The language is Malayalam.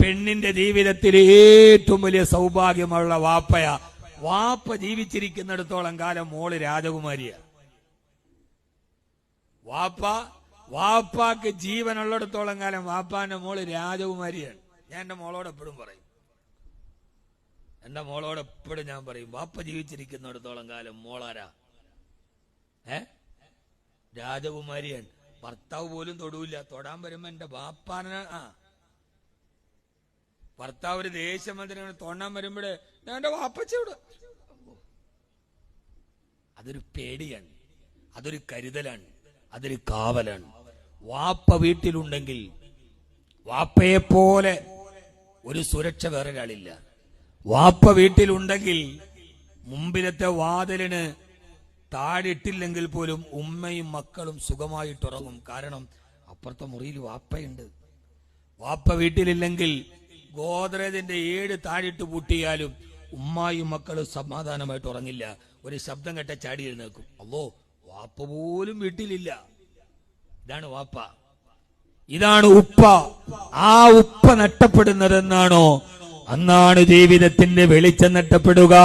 പെണ്ണിന്റെ ജീവിതത്തിൽ ഏറ്റവും വലിയ സൗഭാഗ്യമുള്ള വാപ്പയാ. വാപ്പ ജീവിച്ചിരിക്കുന്നിടത്തോളം കാലം മോള് രാജകുമാരിയാ. വാപ്പാക്ക് ജീവനുള്ളിടത്തോളം കാലം വാപ്പാന്റെ മോള് രാജകുമാരിയാണ്. ഞാൻ എന്റെ മോളോട് എപ്പോഴും പറയും, ഞാൻ പറയും, വാപ്പ ജീവിച്ചിരിക്കുന്നിടത്തോളം കാലം മോളാരാ? രാജകുമാരിയാണ്. ഭർത്താവ് പോലും തൊടൂല്ല. തൊടാൻ വരുമ്പോ എന്റെ വാപ്പാന ഭർത്താവ് ഒരു ദേശമന്ത്രിനെ തൊണ്ണാൻ വരുമ്പോഴേ ഞാൻ എന്റെ വാപ്പച്ചോട്. അതൊരു പേടിയാണ്, അതൊരു കരുതലാണ്, അതൊരു കാവലാണ്. വാപ്പ വീട്ടിലുണ്ടെങ്കിൽ വാപ്പയെ പോലെ ഒരു സുരക്ഷ വേറൊരാളില്ല. വാപ്പ വീട്ടിലുണ്ടെങ്കിൽ മുമ്പിലത്തെ വാതിലിന് താഴിട്ടില്ലെങ്കിൽ പോലും ഉമ്മയും മക്കളും സുഖമായിട്ടുറങ്ങും. കാരണം അപ്പുറത്തെ മുറിയിൽ വാപ്പയുണ്ട്. വാപ്പ വീട്ടിലില്ലെങ്കിൽ ഗോദ്രേജിന്റെ 7 താഴിട്ട് പൂട്ടിയാലും ഉമ്മായും മക്കളും സമാധാനമായിട്ട് ഉറങ്ങില്ല. ഒരു ശബ്ദം കേട്ട ചാടി എഴുന്നേക്കും. അല്ലോ, വാപ്പ പോലും വീട്ടിലില്ല. ഇതാണ് വാപ്പ, ഇതാണ് ഉപ്പ. ആ ഉപ്പ നഷ്ടപ്പെടുന്നതെന്നാണോ അന്നാണ് ജീവിതത്തിന്റെ വെളിച്ചം നഷ്ടപ്പെടുക.